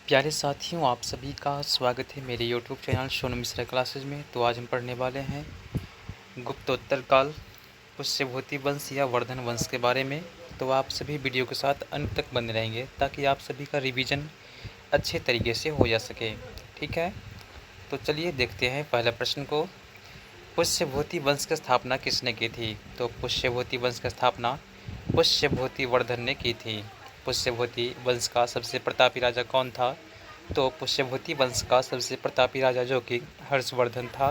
प्यारे साथियों, आप सभी का स्वागत है मेरे YouTube channel Sonu Mishra classes में। तो आज हम पढ़ने वाले हैं गुप्तोत्तर काल, पुष्यभूति वंश या वर्धन वंश के बारे में। तो आप सभी वीडियो के साथ अंत तक बने रहेंगे ताकि आप सभी का रिवीजन अच्छे तरीके से हो जा सके। ठीक है, तो चलिए देखते हैं पहले प्रश्न को। पुष्यभूति वंश की स्थापना किसने की थी? तो पुष्यभूति वंश की स्थापना पुष्यभूति वर्धन ने की थी। पुष्यभूति वंश का सबसे प्रतापी राजा कौन था? तो पुष्यभूति वंश का सबसे प्रतापी राजा जो कि हर्षवर्धन था।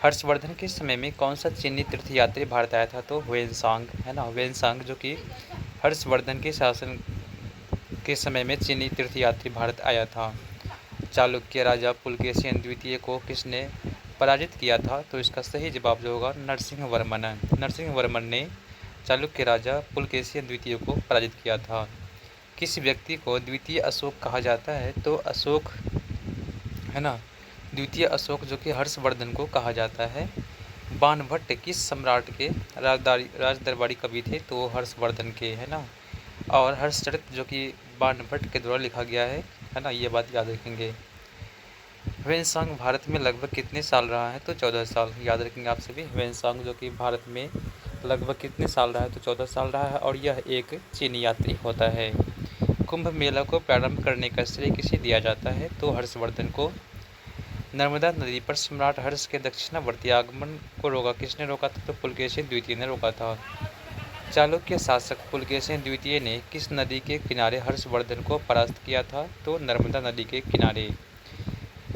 हर्षवर्धन के समय में कौन सा चीनी तीर्थयात्री भारत आया था? तो हुएनसांग, है ना, हुएनसांग जो कि हर्षवर्धन के शासन के समय में चीनी तीर्थयात्री भारत आया था। चालुक्य राजा पुलकेशिन द्वितीय को किसने पराजित किया था? तो इसका सही जवाब जो होगा नरसिंह वर्मन। नरसिंह वर्मन ने चालुक्य राजा पुलकेशिन द्वितीय को पराजित किया था। किस व्यक्ति को द्वितीय अशोक कहा जाता है? तो अशोक, है ना, द्वितीय अशोक जो कि हर्षवर्धन को कहा जाता है। बाणभट्ट किस सम्राट के राजदरबारी कवि थे? तो हर्षवर्धन के, है ना। और हर्षचरित जो कि बाणभट्ट के द्वारा लिखा गया है ना, ये बात याद रखेंगे। ह्वेनसांग भारत में लगभग कितने साल रहा है? तो 14 साल। याद रखेंगे आप सभी। ह्वेनसांग जो कि भारत में लगभग कितने साल रहा है? तो 14 साल रहा है और यह एक चीनी यात्री होता है। कुंभ मेला को प्रारंभ करने का श्रेय किसे दिया जाता है? तो हर्षवर्धन को। नर्मदा नदी पर सम्राट हर्ष के दक्षिणावर्ती आगमन को रोका किसने रोका था? तो पुलकेशिन द्वितीय ने रोका था। चालुक्य शासक पुलकेशिन द्वितीय ने किस नदी के किनारे हर्षवर्धन को परास्त किया था? तो नर्मदा नदी के किनारे।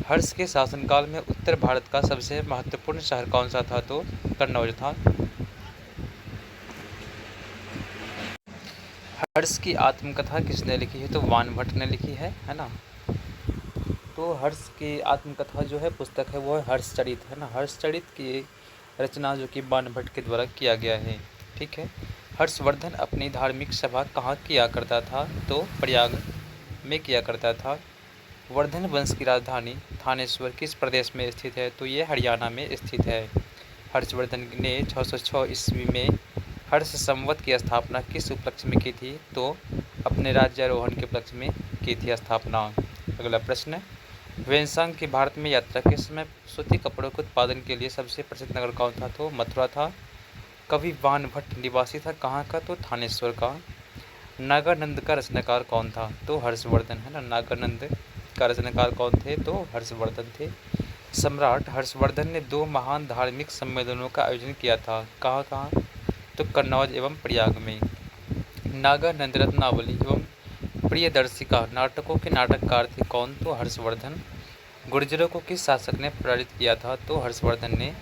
हर्ष के शासनकाल में उत्तर भारत का सबसे महत्वपूर्ण शहर कौन सा था? तो कन्नौज था। हर्ष की आत्मकथा किसने लिखी है? तो बाणभट्ट ने लिखी है ना। तो हर्ष की आत्मकथा जो है पुस्तक है वो है हर्षचरित, है ना। हर्षचरित की रचना जो कि बाणभट्ट के द्वारा किया गया है। ठीक है। हर्षवर्धन अपनी धार्मिक सभा कहाँ किया करता था? तो प्रयाग में किया करता था। वर्धन वंश की राजधानी थानेश्वर किस प्रदेश में स्थित है? तो ये हरियाणा में स्थित है। हर्षवर्धन ने 606 ईस्वी में हर्ष संवत की स्थापना किस उपलक्ष्य में की थी? तो अपने राज्यारोहण के उपलक्ष्य में की थी स्थापना। अगला प्रश्न, ह्वेनसांग की भारत में यात्रा के समय सूती कपड़ों के उत्पादन के लिए सबसे प्रसिद्ध नगर कौन था? तो मथुरा था। कवि बाणभट्ट निवासी था कहाँ का? तो थानेश्वर का। नागानंद का रचनाकार कौन था? तो हर्षवर्धन, है ना। नागानंद का रचनाकार कौन थे? तो हर्षवर्धन थे। सम्राट हर्षवर्धन ने 2 महान धार्मिक सम्मेलनों का आयोजन किया था। कहाँ कहाँ? तो कन्नौज एवं प्रयाग में। नागानंद रत्नावली एवं प्रियदर्शिका नाटकों के नाटककार थे कौन? तो हर्षवर्धन। गुर्जरों को किस शासक ने पराजित किया था? तो हर्षवर्धन ने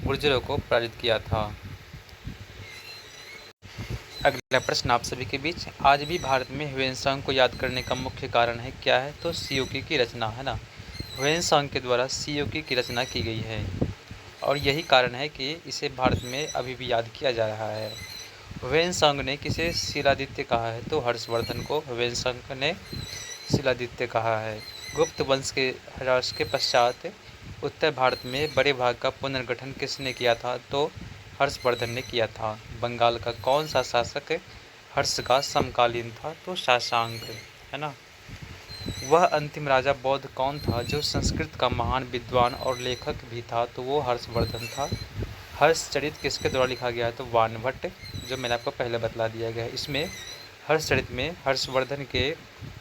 गुर्जरों को पराजित किया था। अगला प्रश्न आप सभी के बीच, आज भी भारत में ह्वेनसांग को याद करने का मुख्य कारण है क्या है? तो सीओकी की रचना, है ना। ह्वेनसांग के द्वारा सीओकी की रचना की गई है और यही कारण है कि इसे भारत में अभी भी याद किया जा रहा है। ह्वेनसांग ने किसे शिलादित्य कहा है? तो हर्षवर्धन को ह्वेनसांग ने शिलादित्य कहा है। गुप्त वंश के ह्रास के पश्चात उत्तर भारत में बड़े भाग का पुनर्गठन किसने किया था? तो हर्षवर्धन ने किया था। बंगाल का कौन सा शासक हर्ष का समकालीन था? तो शाशांक, है ना। वह अंतिम राजा बौद्ध कौन था जो संस्कृत का महान विद्वान और लेखक भी था? तो वो हर्षवर्धन था। हर्षचरित किसके द्वारा लिखा गया है? तो बाणभट्ट, जो मैंने आपको पहले बतला दिया गया है। इसमें हर्षचरित में हर्षवर्धन के,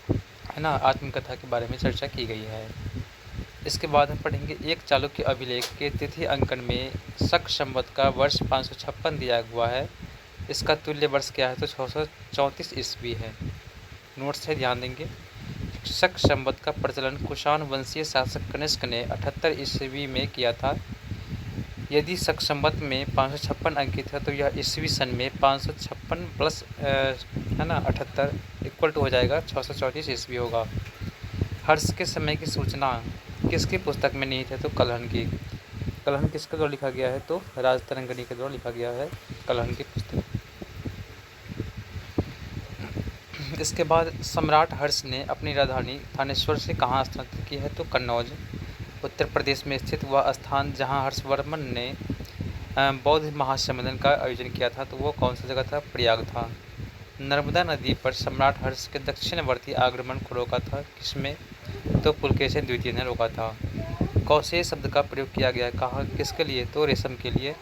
है ना, आत्मकथा के बारे में चर्चा की गई है। इसके बाद हम पढ़ेंगे एक चालुक्य अभिलेख के तिथि अंकन में शक संवत का वर्ष 556 दिया हुआ है। इसका तुल्य वर्ष क्या है? तो 634 ईस्वी है। नोट्स है, ध्यान देंगे। शक संवत का प्रचलन कुषाण वंशीय शासक कनिष्क ने 78 ईस्वी में किया था। यदि शक संवत में 556 अंकित है तो यह ईस्वी सन में 556 प्लस, है ना, 78 इक्वल टू हो जाएगा 634 ईस्वी होगा। हर्ष के समय की सूचना किसकी पुस्तक में निहित है? तो कलहन की। कलहन किसके द्वारा लिखा गया है? तो राजतरंगिणी के द्वारा लिखा गया है कलहन की पुस्तक। इसके बाद सम्राट हर्ष ने अपनी राजधानी थानेश्वर से कहाँ स्थानांतरित की है? तो कन्नौज, उत्तर प्रदेश में स्थित वह स्थान जहाँ हर्षवर्धन ने बौद्ध महासम्मेलन का आयोजन किया था, तो वो कौन सा जगह था? प्रयाग था। नर्मदा नदी पर सम्राट हर्ष के दक्षिणवर्ती आक्रमण को रोका था किसमें? तो पुलकेशिन द्वितीय ने रोका था। कौशेय शब्द का प्रयोग किया गया, कहा किसके लिए, तो रेशम के लिए।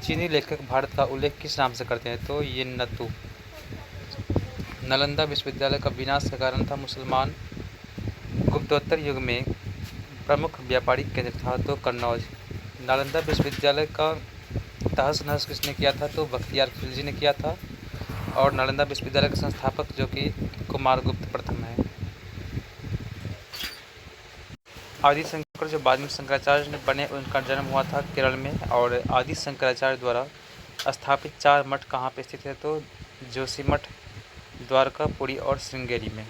चीनी लेखक भारत का उल्लेख किस नाम से करते हैं, तो ये नतु। नालंदा विश्वविद्यालय का विनाश का कारण था मुसलमान। गुप्तोत्तर युग में प्रमुख व्यापारिक केंद्र था, तो कन्नौज। नालंदा विश्वविद्यालय का तहस नहस किसने किया था, तो बख्तियार खिलजी ने किया था। और नालंदा विश्वविद्यालय के संस्थापक जो कि कुमारगुप्त प्रथम है। आदि शंकर जो बाद में शंकराचार्य बने, उनका जन्म हुआ था केरल में। और आदि शंकराचार्य द्वारा स्थापित 4 मठ कहाँ पे स्थित है, तो जोशीमठ, द्वारका, पुरी और श्रृंगेरी में।